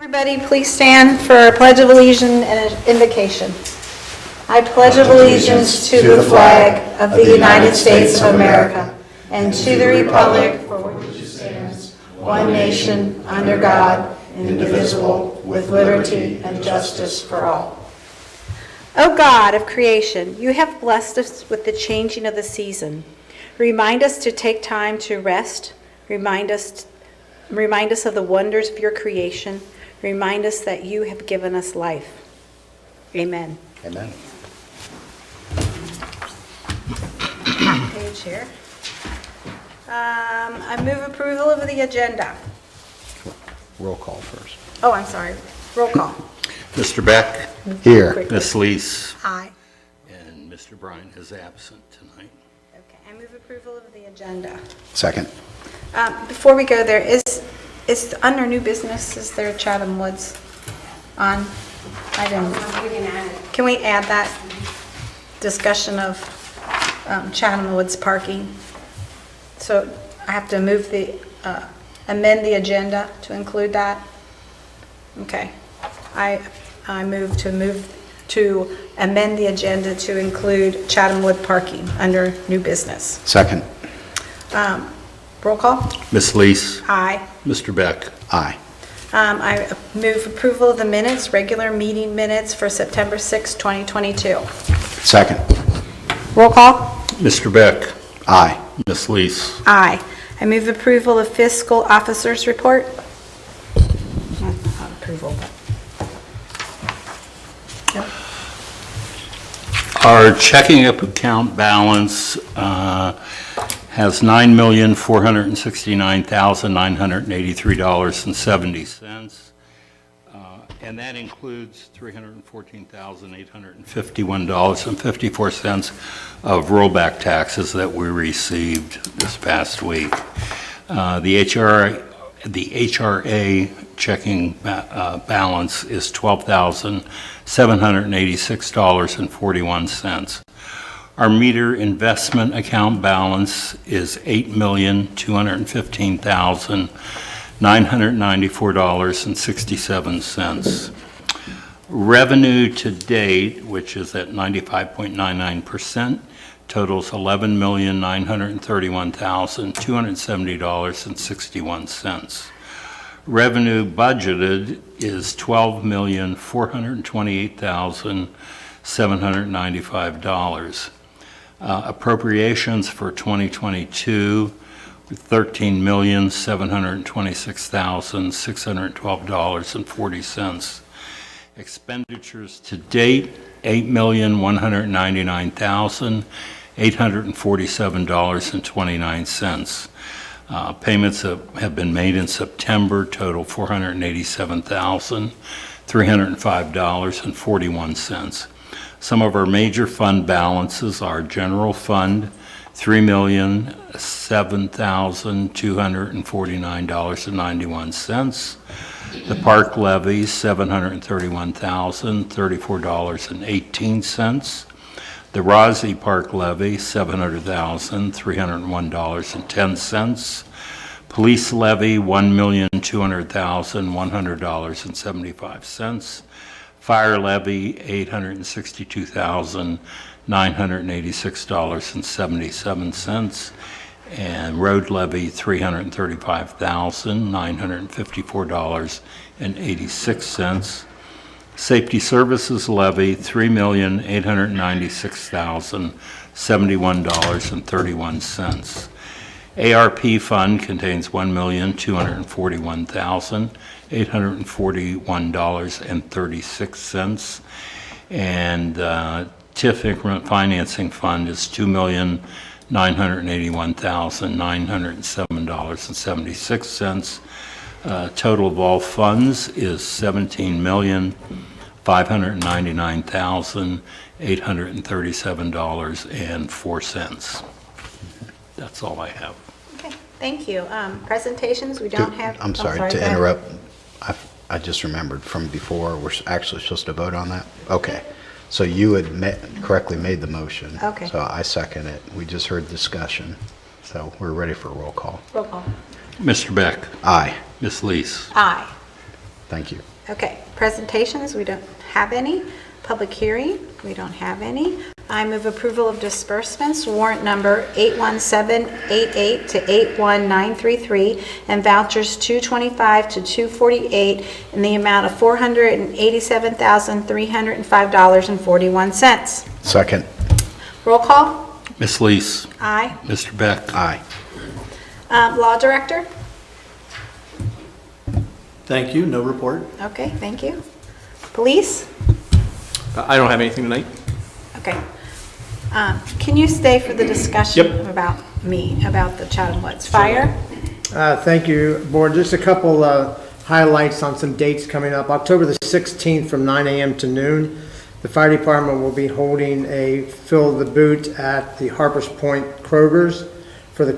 Everybody, please stand for a Pledge of Allegiance and an invocation. I pledge allegiance to the flag of the United States of America and to the republic for which it stands, one nation, under God, indivisible, with liberty and justice for all. O God of creation, you have blessed us with the changing of the season. Remind us to take time to rest. Remind us of the wonders of your creation. Remind us that you have given us life. Amen. Amen. Page here. I move approval of the agenda. Roll call first. Oh, I'm sorry. Roll call. Mr. Beck, Here. Ms. Lees, Aye. and Mr. Bryan is absent tonight. Okay, I move approval of the agenda. Second. Before we go there, is under new business, is there Chatham Woods on? I don't. Can we add that discussion of Chatham Woods parking? So I have to amend the agenda to include that? Okay. I move to amend the agenda to include Chatham Wood parking under new business. Second. Roll call? Ms. Lees, Aye. Mr. Beck, Aye. I move approval of the minutes, regular meeting minutes for September 6, 2022. Second. Roll call? Mr. Beck, Aye. Ms. Lees, Aye. I move approval of fiscal officers report. Not approval, but. Yep. our checking account balance has $9,469,983.70. And that includes $314,851.54 of rollback taxes that we received this past week. The HRA checking balance is $12,786.41. Our meter investment account balance is $8,215,994.67. Revenue to date, which is at 95.99%, totals $11,931,270.61. Revenue budgeted is $12,428,795. Appropriations for 2022, $13,726,612.40. Expenditures to date, $8,199,847.29. Payments have been made in September, total $487,305.41. Some of our major fund balances are general fund, $3,007,249.91. The park levy, $731,034.18. The Rossi Park levy, $700,301.10. Police levy, $1,200,100.75. Fire levy, $862,986.77. And road levy, $335,954.86. Safety services levy, $3,896,071.31. ARP fund contains $1,241,841.36. And TIF increment financing fund is $2,981,907.76. Total of all funds is $17,599,837.04. That's all I have. Okay, thank you. Presentations, we don't have. I'm sorry go to ahead. interrupt. I just remembered from before, we're actually supposed to vote on that? Okay. So you had correctly made the motion. Okay. So I second it. We just heard discussion. So we're ready for roll call. Roll call. Mr. Beck, Aye. Ms. Lees, Aye. Thank you. Okay, presentations, we don't have any. Public hearing, we don't have any. I move approval of disbursements, warrant number 81788 to 81933, and vouchers 225 to 248 in the amount of $487,305.41. Second. Roll call? Ms. Lees. Aye. Mr. Beck. Aye. Law Director? Thank you. No report. Okay, thank you. Police? I don't have anything tonight. Okay. Can you stay for the discussion Yep. about the Child and Woods Fire? Thank you, Board. Just a couple highlights on some dates coming up. October the 16th from 9 a.m. to noon, the Fire Department will be holding a Fill the Boot at the Harpers Point Kroger's for the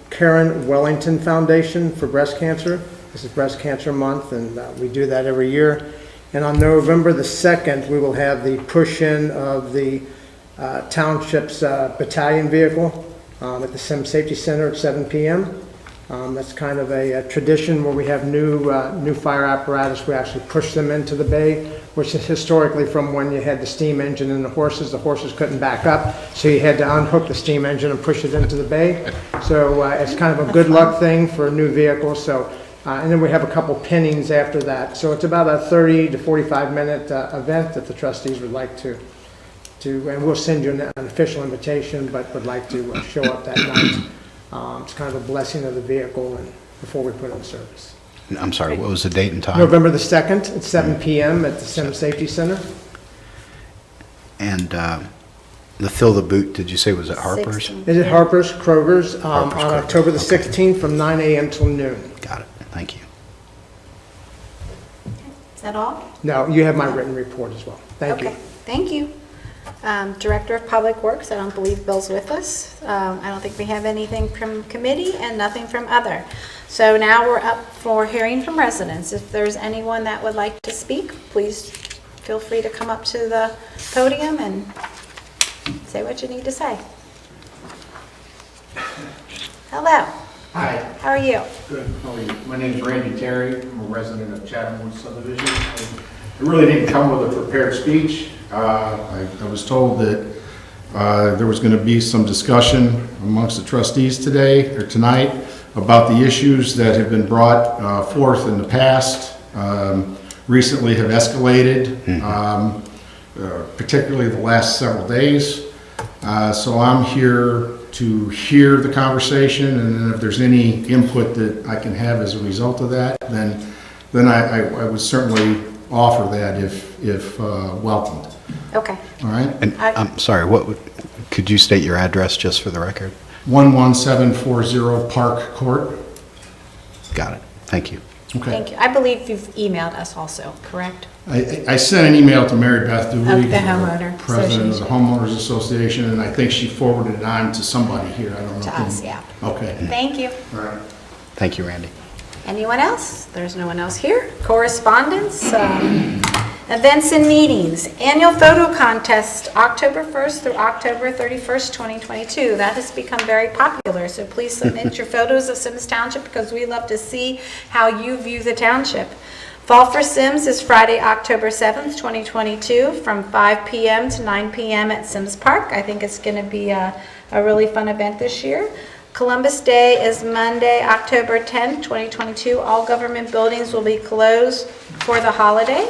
Karen Wellington Foundation for breast cancer. This is Breast Cancer Month, and we do that every year. And on November the 2nd, we will have the push-in of the Township's battalion vehicle at the Symmes Safety Center at 7 p.m. That's kind of a tradition where we have new fire apparatus. We actually push them into the bay, which is historically from when you had the steam engine and the horses couldn't back up, so you had to unhook the steam engine and push it into the bay. So it's kind of a good luck thing for a new vehicle. So. And then we have a couple pinnings after that. So it's about a 30 to 45-minute event that the trustees would like to, and we'll send you an official invitation, but would like to show up that night. It's kind of a blessing of the vehicle and before we put it in service. I'm sorry, what was the date and time? November the 2nd at 7 p.m. at the Symmes Safety Center. And the Fill the Boot, did you say was at Harper's? 16. Is it Harper's, Kroger's, Harper's, on Kroger's. October the Okay. 16th from 9 a.m. till noon. Got it. Thank you. Is that all? No, you have my written report as well. Thank you. Okay, thank you. Director of Public Works, I don't believe Bill's with us. I don't think we have anything from committee and nothing from other. So now we're up for hearing from residents. If there's anyone that would like to speak, please feel free to come up to the podium and say what you need to say. Hello. Hi. How are you? Good. How are you? My name is Randy Terry. I'm a resident of Chatham Woods Subdivision. I really didn't come with a prepared speech. I was told that there was going to be some discussion amongst the trustees today or tonight about the issues that have been brought forth in the past, recently have escalated, particularly the last several days. So I'm here to hear the conversation, and then if there's any input that I can have as a result of that, then I would certainly offer that if welcomed. Okay. All right? And I'm sorry, could you state your address just for the record? 11740 Park Court. Got it. Thank you. Okay. Thank you. I believe you've emailed us also, correct? I sent an email to Mary Beth Dooley, Of the homeowner president of the association. Homeowners Association, and I think she forwarded it on to somebody here. I don't know. To who. us, yeah. Okay. Thank you. All right. Thank you, Randy. Anyone else? There's no one else here. Correspondence, events and meetings. Annual photo contest, October 1st through October 31st, 2022. That has become very popular, so please submit your photos of Symmes Township because we love to see how you view the township. Fall for Symmes is Friday, October 7th, 2022, from 5 p.m. to 9 p.m. at Symmes Park. I think it's going to be a really fun event this year. Columbus Day is Monday, October 10th, 2022. All government buildings will be closed for the holiday.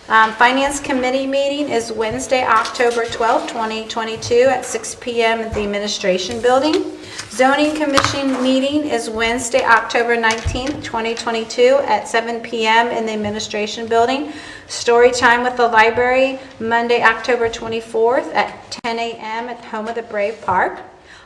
Finance Committee meeting is Wednesday, October 12th, 2022 at 6 p.m. at the Administration Building. Zoning Commission meeting is Wednesday, October 19th, 2022 at 7 p.m. in the Administration Building. Story time with the library, Monday, October 24th at 10 a.m. at Home of the Brave Park.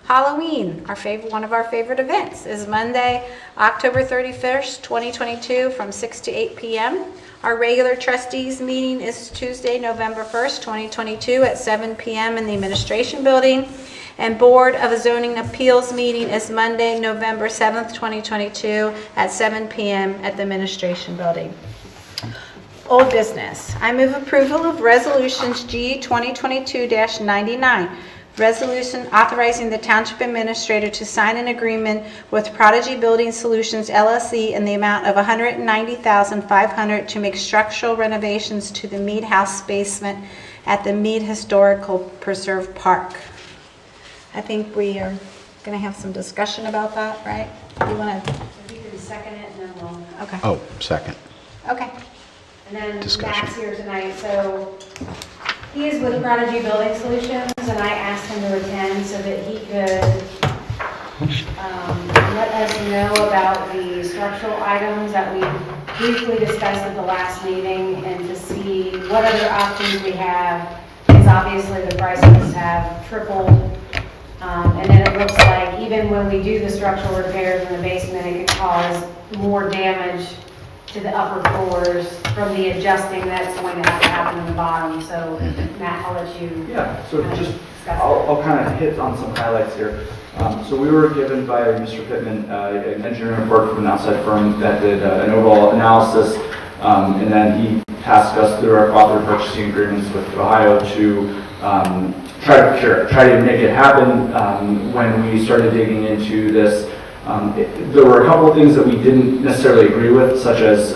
Halloween, one of our favorite events, is Monday, October 31st, 2022 from 6 to 8 p.m. Our regular trustees meeting is Tuesday, November 1st, 2022 at 7 p.m. in the Administration Building. And Board of Zoning Appeals meeting is Monday, November 7th, 2022 at 7 p.m. at the Administration Building. Old business. I move approval of resolutions G 2022-99. Resolution authorizing the Township Administrator to sign an agreement with Prodigy Building Solutions LLC in the amount of $190,500 to make structural renovations to the Mead House basement at the Mead Historical Preserve Park. I think we are going to have some discussion about that, right? You want to, If you can second it, and then we'll, okay. Oh, second. Okay. and then Discussion. Matt's here tonight, so he is with Prodigy Building Solutions, and I asked him to attend so that he could let us know about the structural items that we briefly discussed at the last meeting, and to see what other options we have, because obviously the prices have tripled. And then it looks like even when we do the structural repairs in the basement, it could cause more damage to the upper floors from the adjusting that's going to have to happen in the bottom. So Matt, I'll let you. Yeah, so kind of just, discuss it. I'll kind of hit on some highlights here. So we were given by Mr. Pittman an engineering report from an outside firm that did an overall analysis, and then he tasked us through our cooperative purchasing agreements with Ohio to try to make it happen. When we started digging into this, there were a couple of things that we didn't necessarily agree with, such as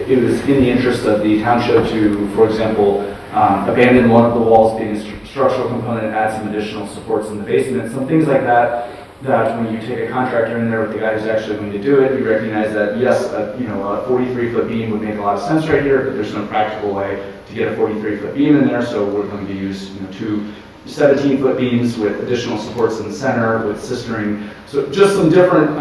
it was in the interest of the township to, for example, abandon one of the walls being a structural component and add some additional supports in the basement. Some things like that, that when you take a contractor in there with the guy who's actually going to do it, you recognize that, yes, a 43-foot beam would make a lot of sense right here, but there's no practical way to get a 43-foot beam in there, so we're going to use two 17-foot beams with additional supports in the center with sistering. So just some different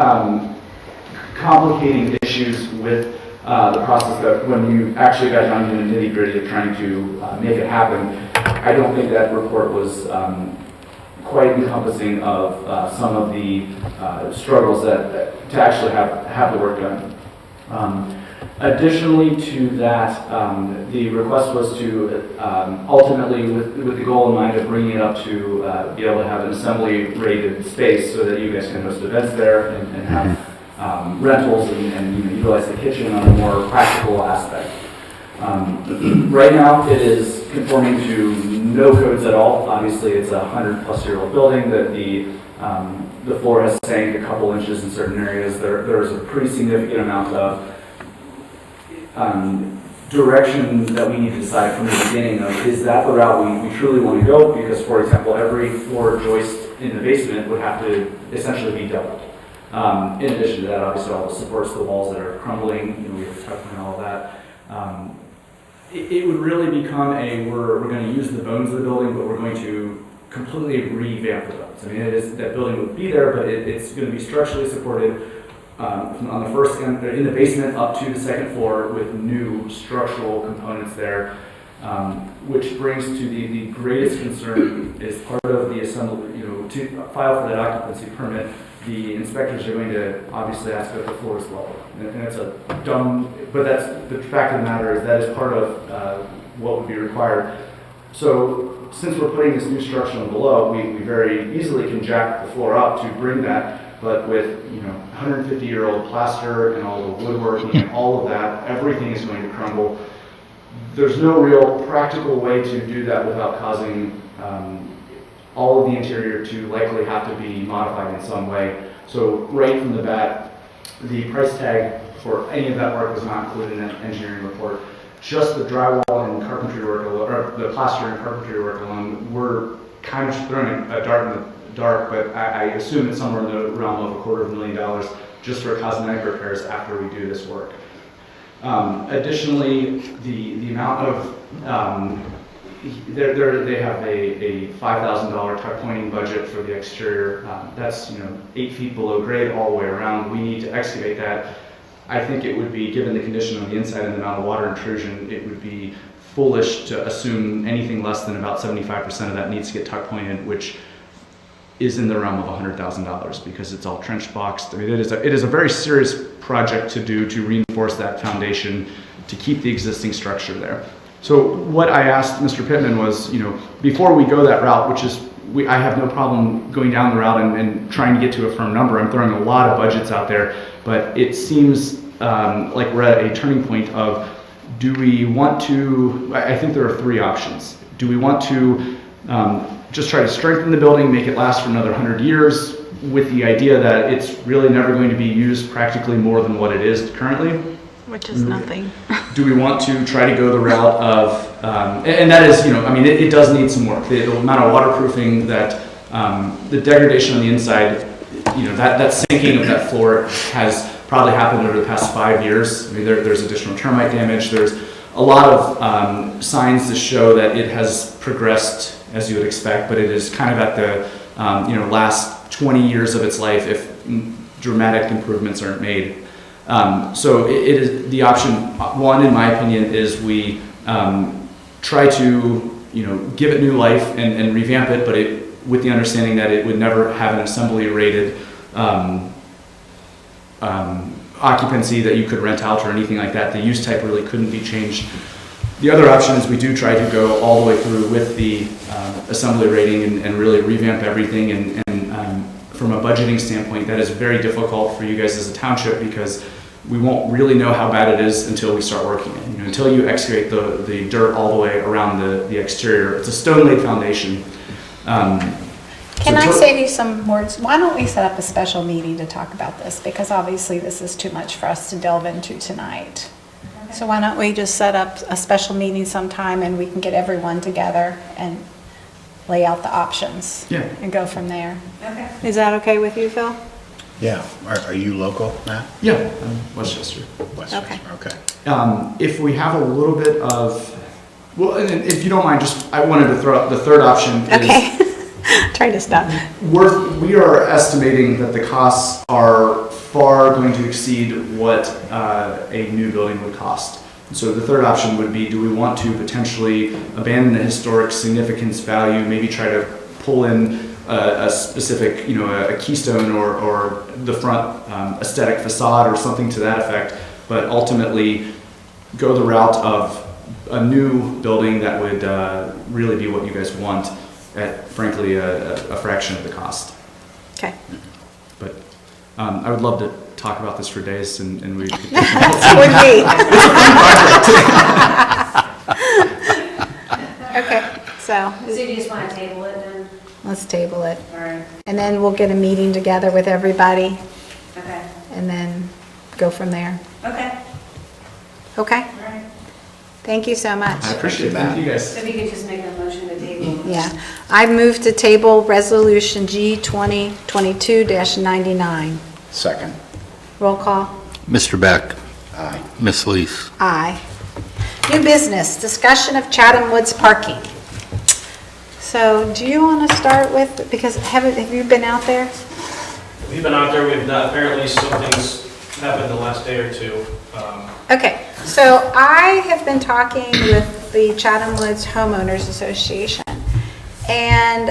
complicating issues with the process that when you actually got down to the nitty-gritty of trying to make it happen, I don't think that report was quite encompassing of some of the struggles that to actually have the work done. Additionally to that, the request was to ultimately, with the goal in mind of bringing it up to be able to have an assembly-rated space so that you guys can host events there and have rentals and utilize the kitchen on a more practical aspect. Right now, it is conforming to no codes at all. Obviously, it's a 100-plus-year-old building that the floor has sank a couple inches in certain areas. There is a pretty significant amount of direction that we need to decide from the beginning of, is that the route we truly want to go? Because, for example, every floor joist in the basement would have to essentially be doubled. In addition to that, obviously, all the supports, the walls that are crumbling, we have to touch on all of that. It would really become we're going to use the bones of the building, but we're going to completely revamp the bones. I mean, that building would be there, but it's going to be structurally supported on the first end, in the basement up to the second floor with new structural components there, which brings to the greatest concern is part of the assembly, to file for that occupancy permit, the inspectors are going to obviously ask that the floor is level. And that's a dumb, but that's the fact of the matter is that is part of what would be required. So since we're putting this new structure below, we very easily can jack the floor up to bring that. But with 150-year-old plaster and all the woodworking and all of that, everything is going to crumble. There's no real practical way to do that without causing all of the interior to likely have to be modified in some way. So right from the bat, the price tag for any of that work was not included in that engineering report. Just the drywall and carpentry work, or the plaster and carpentry work alone, we're kind of throwing a dart in the dark, but I assume it's somewhere in the realm of $250,000 just for cosmetic repairs after we do this work. Additionally, the amount of they have a $5,000 tuck pointing budget for the exterior. That's 8 feet below grade all the way around. We need to excavate that. I think it would be, given the condition on the inside and the amount of water intrusion, it would be foolish to assume anything less than about 75% of that needs to get tuck pointed, which is in the realm of $100,000 because it's all trench boxed. I mean, it is a very serious project to do to reinforce that foundation to keep the existing structure there. So what I asked Mr. Pittman was, before we go that route, which is, I have no problem going down the route and trying to get to a firm number. I'm throwing a lot of budgets out there, but it seems like we're at a turning point of, do we want to, I think there are 3 options. Do we want to just try to strengthen the building, make it last for another 100 years, with the idea that it's really never going to be used practically more than what it is currently. Which is nothing. Do we want to try to go the route of, and that is, I mean, it does need some work. The amount of waterproofing that, the degradation on the inside, that sinking of that floor has probably happened over the past 5 years. I mean, there's additional termite damage. There's a lot of signs to show that it has progressed as you would expect, but it is kind of at the, last 20 years of its life if dramatic improvements aren't made. So it is the option one, in my opinion, is we try to give it new life and revamp it, but with the understanding that it would never have an assembly rated occupancy that you could rent out or anything like that. The use type really couldn't be changed. The other option is we do try to go all the way through with the assembly rating and really revamp everything. And from a budgeting standpoint, that is very difficult for you guys as a township because we won't really know how bad it is until we start working it. Until you excavate the dirt all the way around the exterior. It's a stone-laid foundation. Can I save you some words? Why don't we set up a special meeting to talk about this? Because obviously this is too much for us to delve into tonight. So why don't we just set up a special meeting sometime and we can get everyone together and lay out the options. Yeah. And go from there. Okay. Is that okay with you, Phil? Yeah. Are you local, Matt? Yeah, Westchester. Westchester. Okay. If we have a little bit of, well, and if you don't mind, I wanted to throw out the third option. Okay. Try to stop. We are estimating that the costs are far going to exceed what a new building would cost. So the third option would be, do we want to potentially abandon the historic significance value, maybe try to pull in a specific, a keystone or the front aesthetic facade or something to that effect, but ultimately go the route of a new building that would really be what you guys want at, frankly, a fraction of the cost. Okay. But I would love to talk about this for days, and we. Would be. Okay, so So you just want to table it then? let's table it. All right. And then we'll get a meeting together with everybody Okay. and then go from there. Okay. Okay? All right. Thank you so much. I appreciate that. Thank you guys. So if you could just make a motion to table. Yeah. I move to table Resolution G 2022-99. Second. Roll call. Mr. Beck, Aye. Ms. Lees. Aye. New business, discussion of Chatham Woods parking. So do you want to start with, because have you been out there? We've been out there, we've not, apparently something's happened the last day or two. Okay, so I have been talking with the Chatham Woods Homeowners Association, and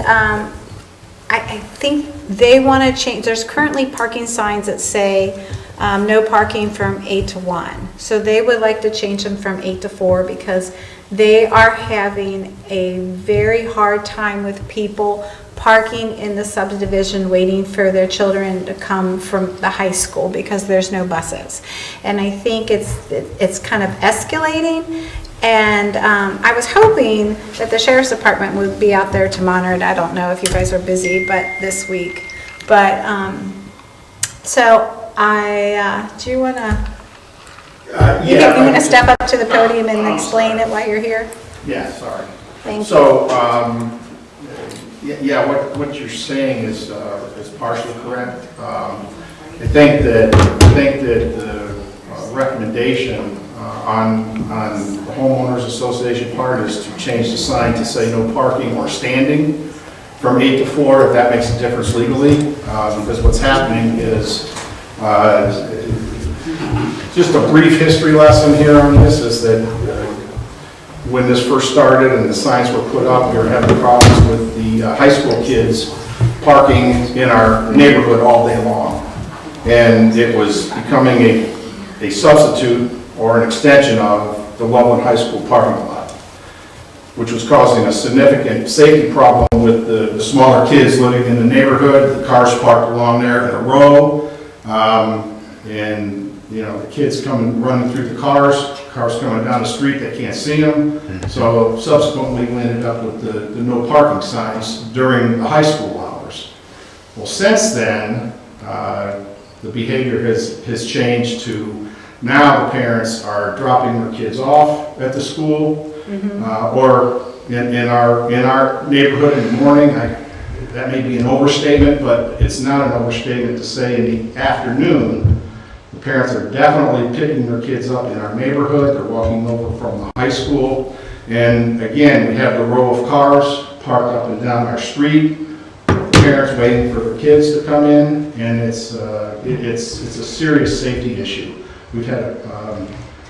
I think they want to change. There's currently parking signs that say no parking from 8 to 1. So they would like to change them from 8 to 4 because they are having a very hard time with people parking in the subdivision waiting for their children to come from the high school because there's no buses. And I think it's kind of escalating. And I was hoping that the Sheriff's Department would be out there to monitor it. I don't know if you guys are busy, but this week. But, so do you want to, you want to step up to the podium and explain it while you're here? Yeah, sorry. Thank you. So, yeah, what you're saying is partially correct. I think that the recommendation on the homeowners association part is to change the sign to say no parking or standing from 8 to 4, if that makes a difference legally, because what's happening is just a brief history lesson here on this is that when this first started and the signs were put up, we were having problems with the high school kids parking in our neighborhood all day long. And it was becoming a substitute or an extension of the Loveland High School parking lot, which was causing a significant safety problem with the smaller kids living in the neighborhood. The cars parked along there in a row. And the kids coming, running through the cars coming down the street, they can't see them. So subsequently, we ended up with the no parking signs during the high school hours. Well, since then, the behavior has changed to now the parents are dropping their kids off at the school, or in our neighborhood in the morning. That may be an overstatement, but it's not an overstatement to say in the afternoon, the parents are definitely picking their kids up in our neighborhood. They're walking over from the high school. And again, we have the row of cars parked up and down our street, parents waiting for their kids to come in, and it's a serious safety issue. We've had,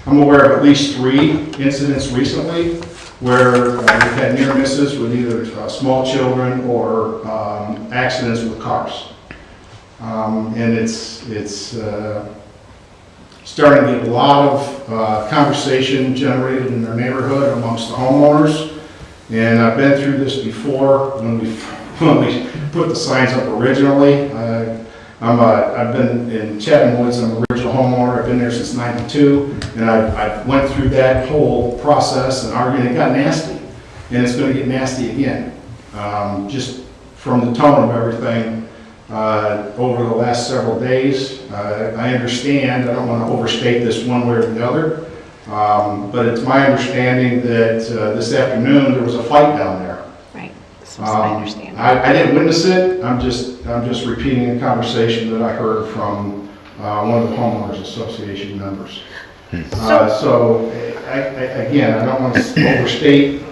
I'm aware of at least 3 incidents recently where we've had near misses with either small children or accidents with cars. And it's starting to get a lot of conversation generated in our neighborhood amongst the homeowners. And I've been through this before when we put the signs up originally. I've been in Chatham Woods, I'm an original homeowner, I've been there since '92, and I went through that whole process and arguing. It got nasty, and it's going to get nasty again. Just from the tone of everything over the last several days. I understand, I don't want to overstate this one way or the other, but it's my understanding that this afternoon there was a fight down there. Right, this was my understanding. I didn't witness it. I'm just repeating a conversation that I heard from one of the homeowners association members. So again, I don't want to overstate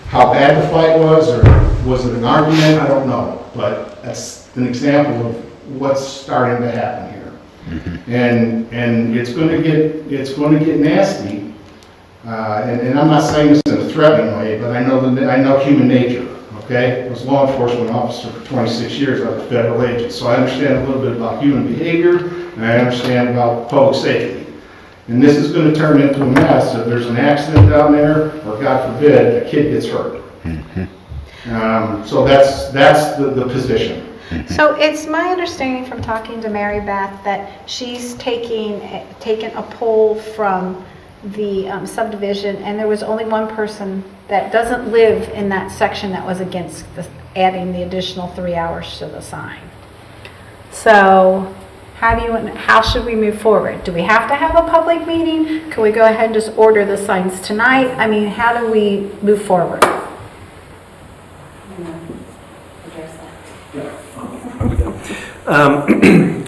how bad the fight was, or was it an argument? I don't know, but that's an example of what's starting to happen here, and it's going to get nasty. And I'm not saying this in a threatening way, but I know human nature. Okay, I was a law enforcement officer for 26 years. I was a federal agent, so I understand a little bit about human behavior, and I understand about public safety. And this is going to turn into a mess if there's an accident down there, or God forbid, a kid gets hurt. So that's the position. So it's my understanding from talking to Mary Beth that she's taken a poll from the subdivision, and there was only one person that doesn't live in that section that was against adding the additional 3 hours to the sign. So how should we move forward? Do we have to have a public meeting? Can we go ahead and just order the signs tonight? I mean, how do we move forward?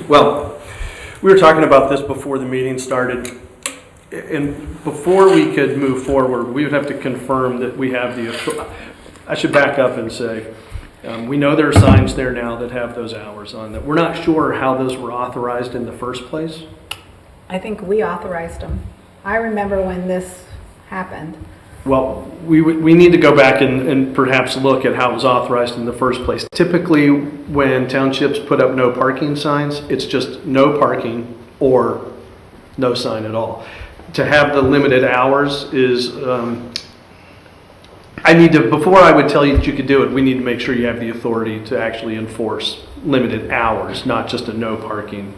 Well, we were talking about this before the meeting started, and before we could move forward, we would have to confirm that we have the, I should back up and say, we know there are signs there now that have those hours on that. We're not sure how those were authorized in the first place. I think we authorized them. I remember when this happened. Well, we need to go back and perhaps look at how it was authorized in the first place. Typically, when townships put up no parking signs, it's just no parking or no sign at all. To have the limited hours is, before I would tell you that you could do it, we need to make sure you have the authority to actually enforce limited hours, not just a no parking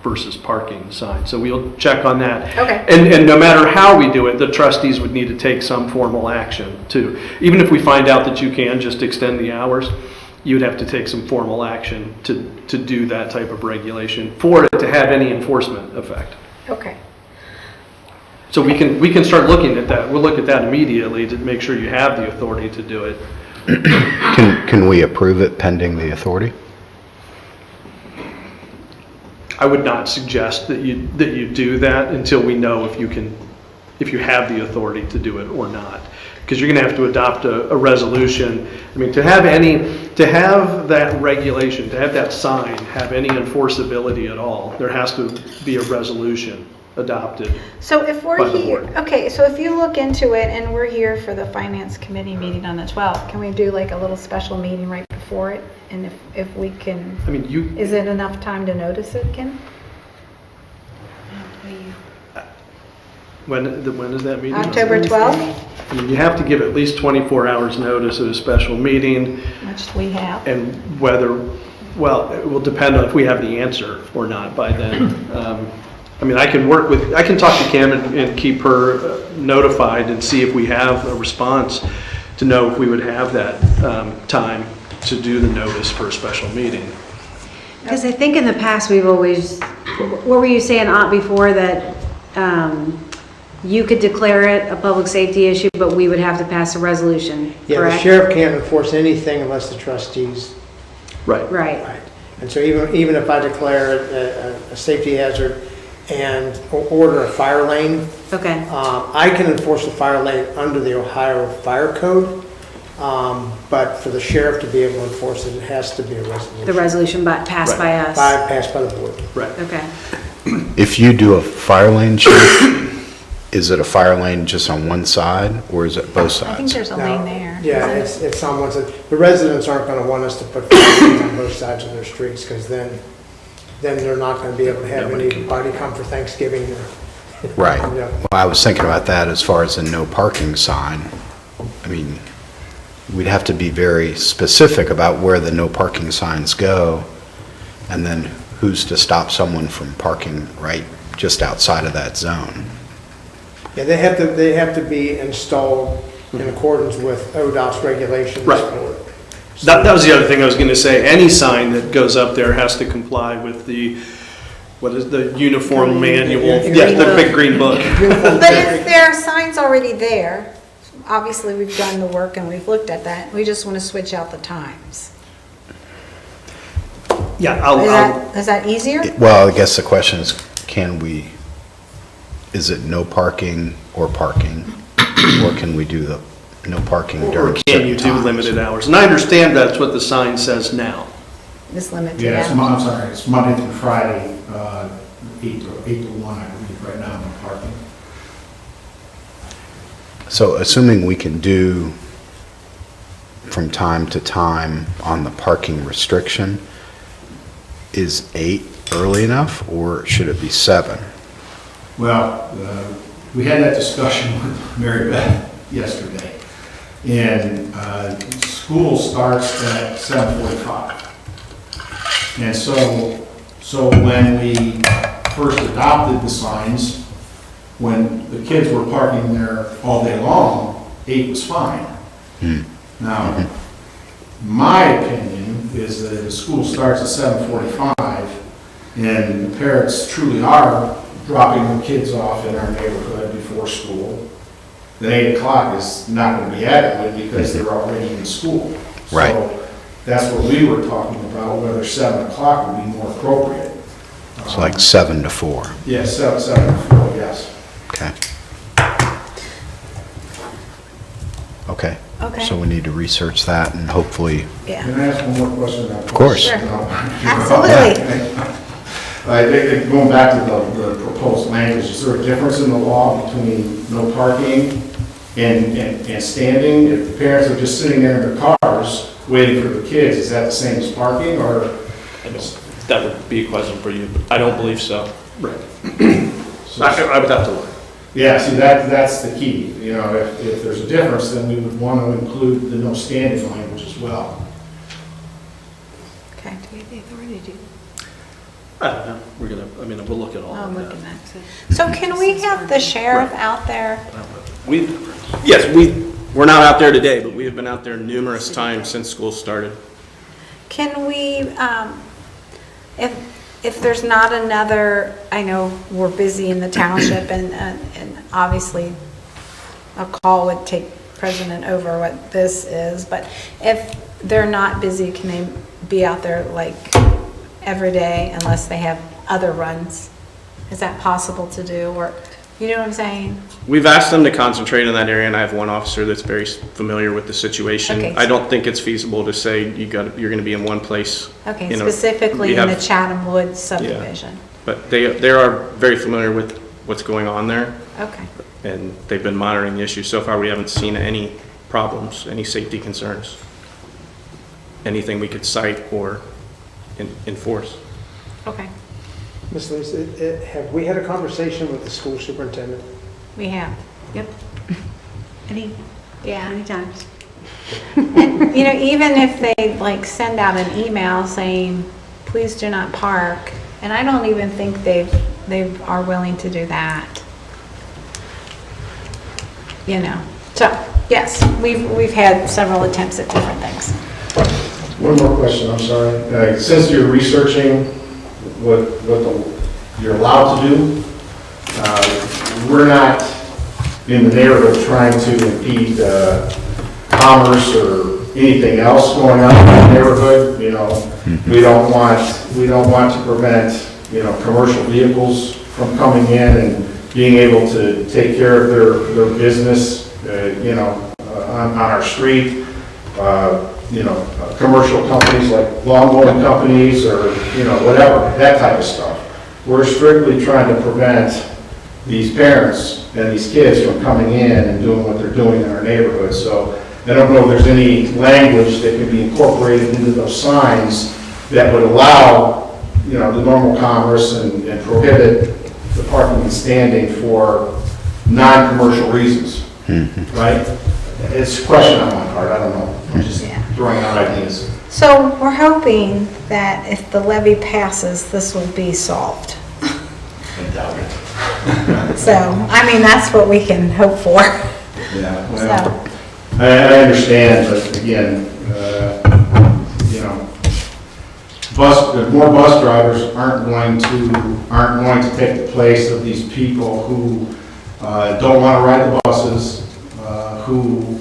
versus parking sign. So we'll check on that. Okay. And no matter how we do it, the trustees would need to take some formal action too. Even if we find out that you can just extend the hours, you'd have to take some formal action to do that type of regulation for it to have any enforcement effect. Okay. So we can start looking at that. We'll look at that immediately to make sure you have the authority to do it. Can we approve it pending the authority? I would not suggest that you do that until we know if you have the authority to do it or not, because you're going to have to adopt a resolution. I mean, to have that regulation, to have that sign have any enforceability at all, there has to be a resolution adopted. So if by we're the here, board. okay, so if you look into it and we're here for the finance committee meeting on the 12th, can we do like a little special meeting right before it? And if we can, I mean, is it enough time to notice it, Ken? when is that meeting? October 12th, I mean, you have to give at least 24 hours notice of a special meeting, which we have. and it will depend on if we have the answer or not by then. I mean, I can talk to Cam and keep her notified and see if we have a response to know if we would have that time to do the notice for a special meeting. Because I think in the past, we've always, what were you saying, Aunt, before, that you could declare it a public safety issue, but we would have to pass a resolution, Yeah, the correct? sheriff can't enforce anything unless the trustees. Right. Right. Right. And so even if I declare it a safety hazard and order a fire lane, Okay. I can enforce the fire lane under the Ohio Fire Code, but for the sheriff to be able to enforce it, it has to be a resolution. The resolution passed by us. Passed by the board. Right. Okay. If you do a fire lane, Chief, is it a fire lane just on one side, or is it both sides? I think there's a Now, lane there. Yeah, isn't it? it's on one side. The residents aren't going to want us to put fire lanes on both sides of their streets, because then they're not going to be able to have anybody come for Thanksgiving. Right. Yeah. Well, I was thinking about that as far as a no parking sign. I mean, we'd have to be very specific about where the no parking signs go, and then who's to stop someone from parking right just outside of that zone. Yeah, they have to be installed in accordance with ODOT's regulations. Right. That was the other thing I was going to say. Any sign that goes up there has to comply with the, what is the uniform manual? Yeah, the big green book. But if there are signs already there, obviously we've done the work and we've looked at that. We just want to switch out the times. Yeah, Is that easier? Well, I guess the question is, is it no parking or parking? Or can we do the no parking or during can you certain do times? limited hours? And I understand that's what the sign says now. This limited Yeah, hours. I'm sorry, it's Monday through Friday, 8 to 1, I believe, right now in the parking. So assuming we can do from time to time on the parking restriction, is 8 early enough, or should it be 7? Well, we had that discussion with Mary Beth yesterday, and school starts at 7:45. And so when we first adopted the signs, when the kids were parking there all day long, 8 was fine. Now, my opinion is that if the school starts at 7:45, and the parents truly are dropping their kids off in our neighborhood before school, then 8 o'clock is not going to be adequate because they're already in school. Right. So that's what we were talking about, whether 7 o'clock would be more appropriate. It's like 7 to 4. Yeah, 7 to 4, yes. Okay. Okay. Okay. So we need to research that and hopefully, Yeah. Can I ask one more question? Of course. Sure. Absolutely. I think going back to the proposed language, is there a difference in the law between no parking and standing? If the parents are just sitting there in their cars waiting for the kids, is that the same as parking, or? That would be a question for you, but I don't believe so. Right. I would have to look. Yeah, see, that's the key. You know, if there's a difference, then we would want to include the no standing language as well. Okay, do we have the authority to do I don't know. We'll look at all that? of I'm that. looking at it. So can we have the sheriff out there? We're not out there today, but we have been out there numerous times since school started. Can we, if there's not another, I know we're busy in the township and obviously a call would take precedent over what this is, but if they're not busy, can they be out there like every day unless they have other runs? Is that possible to do, or, you know what I'm saying? We've asked them to concentrate in that area, and I have one officer that's very familiar with the situation. Okay. I don't think it's feasible to say you're going to be in one place. Okay, You know, specifically we in the have- Chatham Woods subdivision. But they are very familiar with what's going on there, Okay, and they've been monitoring the issue. So far, we haven't seen any problems, any safety concerns, anything we could cite or enforce. okay, Ms. Lisa, have we had a conversation with the school superintendent? we have, yep. Many times. And, you know, even if they like send out an email saying, please do not park, and I don't even think they've they are willing to do that. You know, so, yes, we've had several attempts at different things. One more question, I'm sorry. Since you're researching what you're allowed to do, we're not in the neighborhood trying to impede commerce or anything else going on in the neighborhood. You know, we don't want to prevent, you know, commercial vehicles from coming in and being able to take care of their business, you know, on our street. You know, commercial companies like lawn mowing companies or, you know, whatever, that type of stuff. We're strictly trying to prevent these parents and these kids from coming in and doing what they're doing in our neighborhood. So I don't know if there's any language that could be incorporated into those signs that would allow, you know, the normal commerce and prohibit the parking and standing for non-commercial reasons, right? It's a question on my part, I don't know. I'm just throwing out ideas. So we're hoping that if the levy passes, this will be solved. I doubt it. So, I mean, that's what we can hope for. Yeah, well, So, I understand, but again, you know, more bus drivers aren't going to take the place of these people who don't want to ride the buses, who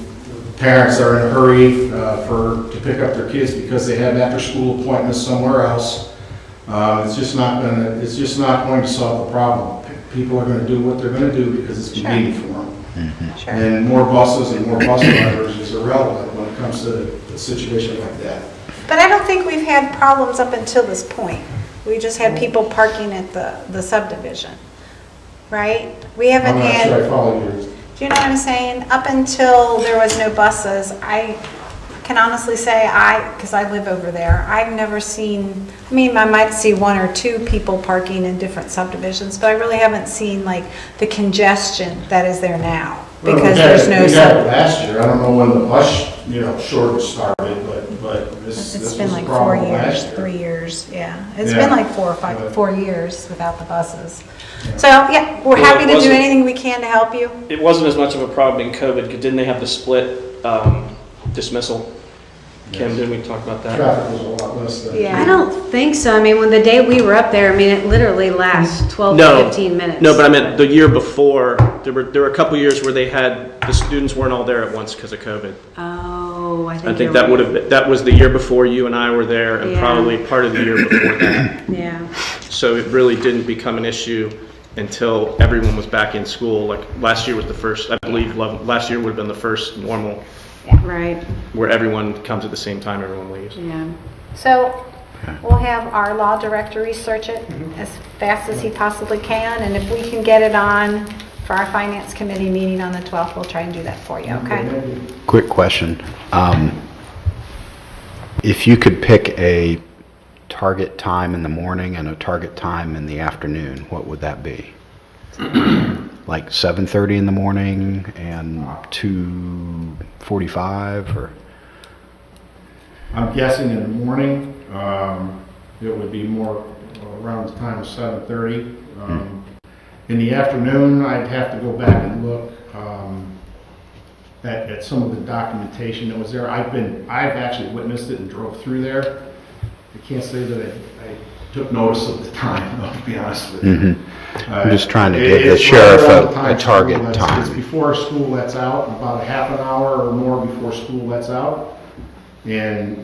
parents are in a hurry to pick up their kids because they have after-school appointments somewhere else. It's just not going to solve the problem. People are going to do what they're going to do because it's convenient for them. sure. And more buses and more bus drivers is irrelevant when it comes to a situation like that. But I don't think we've had problems up until this point. We just had people parking at the subdivision, right? We haven't I'm not had, sure I follow yours. do you know what I'm saying? Up until there was no buses, I can honestly say because I live over there, I've never seen, I mean, I might see one or two people parking in different subdivisions, but I really haven't seen like the congestion that is there now because there's no. We had it last year. I don't know when the bus, you know, shortage started, but this It's was been a like problem 4 years, last year. 3 years, yeah. It's Yeah. been like 4 years without the buses. So, yeah, we're happy to do wasn't- anything we can to help you. It wasn't as much of a problem in COVID, because didn't they have the split dismissal? Kim, didn't we talk about that? Traffic was a lot less than. Yeah. I don't think so. I mean, when the day we were up there, I mean, it literally lasts 12 No. to 15 minutes. No, but I meant the year before, there were a couple years where they had, the students weren't all there at once because of COVID. Oh, I think I think you're that right. would have, that was the year before you and I were there, and Yeah. probably part of the year before that. Yeah. So it really didn't become an issue until everyone was back in school. Like, last year was the first, I believe, last year would have been the first normal, Right. where everyone comes at the same time, everyone leaves. Yeah. So, we'll have our law director research it as fast as he possibly can, and if we can get it on for our finance committee meeting on the 12th, we'll try and do that for you, okay? Quick question. If you could pick a target time in the morning and a target time in the afternoon, what would that be? Like 7:30 in the morning and 2:45, or? I'm guessing in the morning, it would be more around the time of 7:30. In the afternoon, I'd have to go back and look at some of the documentation that was there. I've actually witnessed it and drove through there. I can't say that I took notice of the time, to be honest with you. I'm just trying to give the It's right sheriff around the a time target school lets- It's time. before school lets out, about a half an hour or more before school lets out. And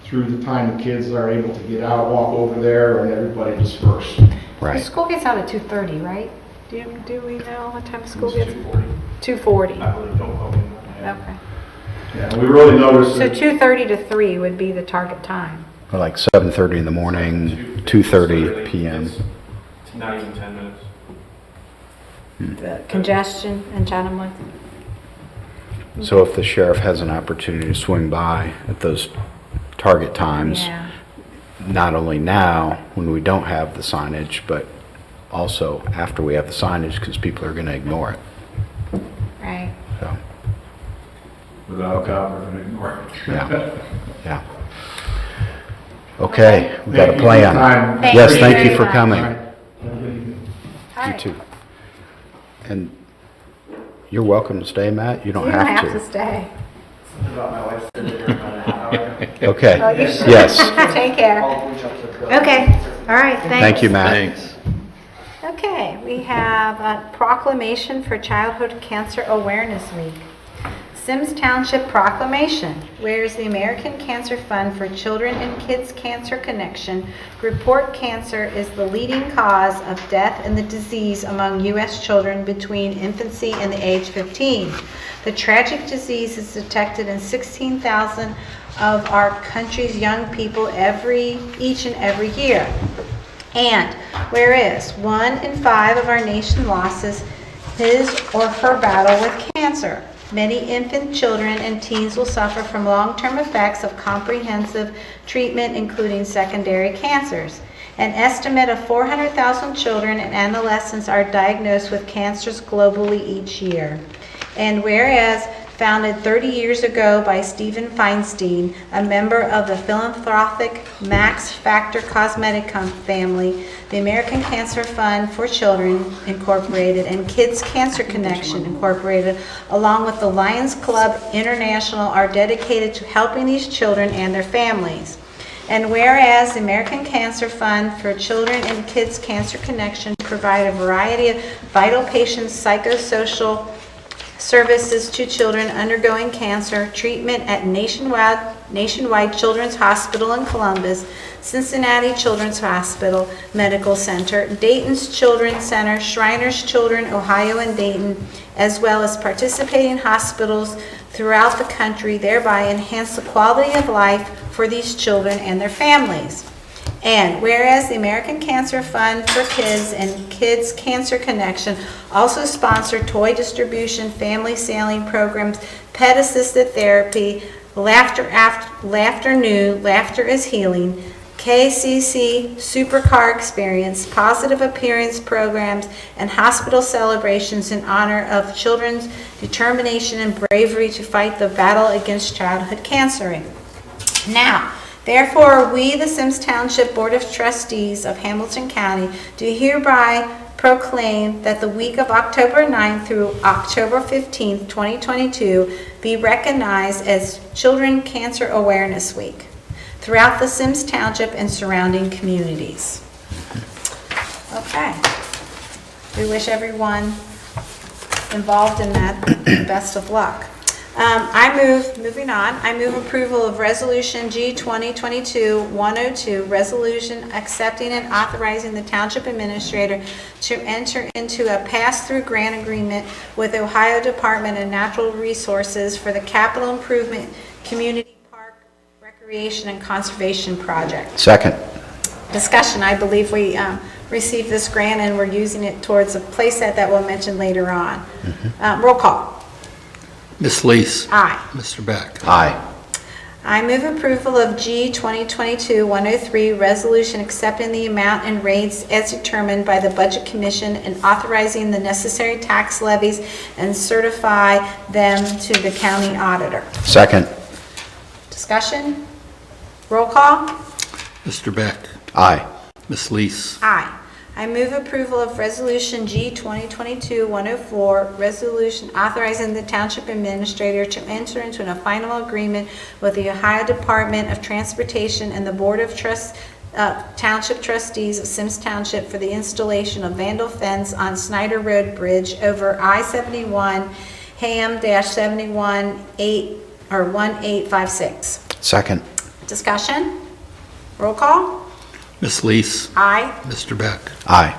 through the time the kids are able to get out, walk over there, and everybody disperse. The Right. school gets out at 2:30, right? Do we know what time school gets? 2:40. Okay. Yeah, we really noticed So it. 2:30 to 3 would be the target time. Or like 7:30 in the morning, 2:30 PM. Not even 10 minutes. The congestion in Chatham Woods. So if the sheriff has an opportunity to swing by at those target times, Yeah. not only now when we don't have the signage, but also after we have the signage, because people are going to ignore it. Right. So, Without a doubt, we're gonna ignore it. yeah, yeah. Okay, we got a Thank you for your plan. time. Thank Yes, you thank very you for much. coming. All right. Have a good evening. All You right. too. And you're welcome to stay, Matt. You don't You don't have have to to. stay. Okay, Oh, you should. yes. Take care. Okay, all right, thanks. Thank you, Matt. Thanks. Okay, we have a proclamation for Childhood Cancer Awareness Week. Symmes Township Proclamation. Whereas the American Cancer Fund for Children and Kids Cancer Connection report cancer is the leading cause of death and the disease among U.S. children between infancy and the age 15. The tragic disease is detected in 16,000 of our country's young people each and every year. And whereas 1 in 5 of our nation losses his or her battle with cancer, many infant children and teens will suffer from long-term effects of comprehensive treatment, including secondary cancers. An estimate of 400,000 children and adolescents are diagnosed with cancers globally each year. And whereas founded 30 years ago by Stephen Feinstein, a member of the philanthropic Max Factor Cosmetic family, the American Cancer Fund for Children Incorporated and Kids Cancer Connection Incorporated, along with the Lions Club International, are dedicated to helping these children and their families. And whereas the American Cancer Fund for Children and Kids Cancer Connection provide a variety of vital patient psychosocial services to children undergoing cancer treatment at Nationwide Children's Hospital in Columbus, Cincinnati Children's Hospital Medical Center, Dayton's Children's Center, Shriners Children, Ohio and Dayton, as well as participating hospitals throughout the country, thereby enhance the quality of life for these children and their families. And whereas the American Cancer Fund for Kids and Kids Cancer Connection also sponsor toy distribution, family sailing programs, pet-assisted therapy, Laughter Noon, Laughter is Healing, KCC Supercar Experience, positive appearance programs, and hospital celebrations in honor of children's determination and bravery to fight the battle against childhood cancer. Now, therefore, we, the Symmes Township Board of Trustees of Hamilton County, do hereby proclaim that the week of October 9th through October 15th, 2022, be recognized as Children Cancer Awareness Week throughout the Symmes Township and surrounding communities. Okay. We wish everyone involved in that the best of luck. I move approval of Resolution G 2022-102, resolution accepting and authorizing the Township Administrator to enter into a pass-through grant agreement with Ohio Department of Natural Resources for the Capital Improvement Community Park Recreation and Conservation Project. Second. Discussion, I believe we received this grant and we're using it towards a playset that we'll mention later on. Roll call. Ms. Lees. Aye. Mr. Beck. Aye. I move approval of G 2022-103, resolution accepting the amount and rates as determined by the Budget Commission and authorizing the necessary tax levies and certify them to the county auditor. Second. Discussion? Roll call? Mr. Beck. Aye. Ms. Lees. Aye. I move approval of Resolution G 2022-104, resolution authorizing the Township Administrator to enter into a final agreement with the Ohio Department of Transportation and the Board of Township Trustees of Symmes Township for the installation of vandal fence on Snyder Road Bridge over I-71, Ham-71 1856. Second. Discussion? Roll call? Ms. Lees. Aye. Mr. Beck. Aye.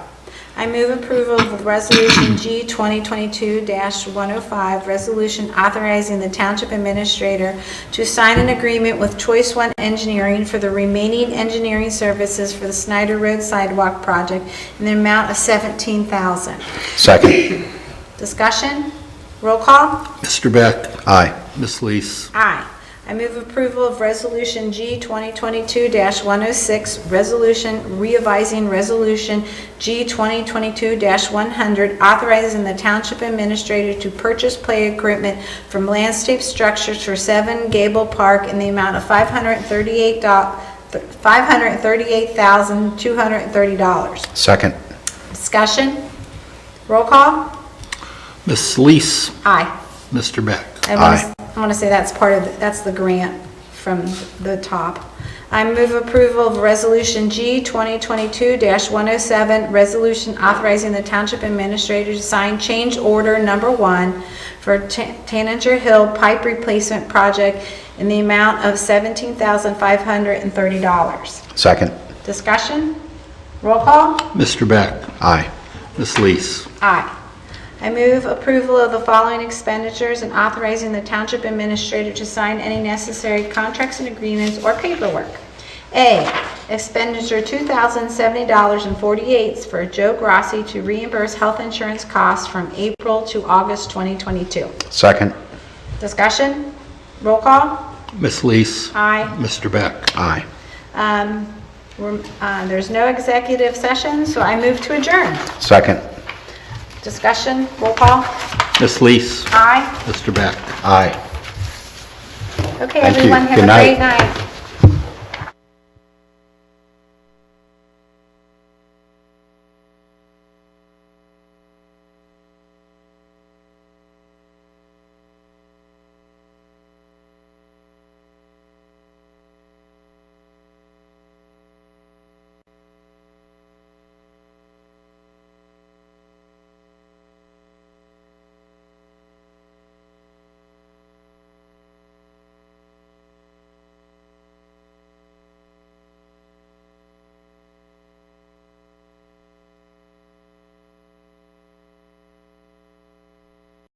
I move approval of Resolution G 2022-105, resolution authorizing the Township Administrator to sign an agreement with Choice One Engineering for the remaining engineering services for the Snyder Road Sidewalk Project in the amount of $17,000. Second. Discussion? Roll call? Mr. Beck. Aye. Ms. Lees. Aye. I move approval of Resolution G 2022-106, resolution revising Resolution G 2022-100, authorizing the Township Administrator to purchase play equipment from Landscape Structures for 7 Gable Park in the amount of $538,230. Second. Discussion? Roll call? Ms. Lees, Aye. Mr. Beck. Aye. I want to say that's part of, that's the grant from the top. I move approval of Resolution G 2022-107, resolution authorizing the Township Administrator to sign change order number 1 for Tanninger Hill Pipe Replacement Project in the amount of $17,530. Second. Discussion? Roll call? Mr. Beck. Aye. Ms. Lees. Aye. I move approval of the following expenditures and authorizing the Township Administrator to sign any necessary contracts and agreements or paperwork. A, expenditure $2,070.48 for Joe Grassi to reimburse health insurance costs from April to August 2022. Second. Discussion? Roll call? Ms. Lees. Aye. Mr. Beck. Aye. There's no executive session, so I move to adjourn. Second. Discussion? Roll call? Ms. Lees. Aye. Mr. Beck. Aye. Okay, Thank you. everyone, have Good a night. great night.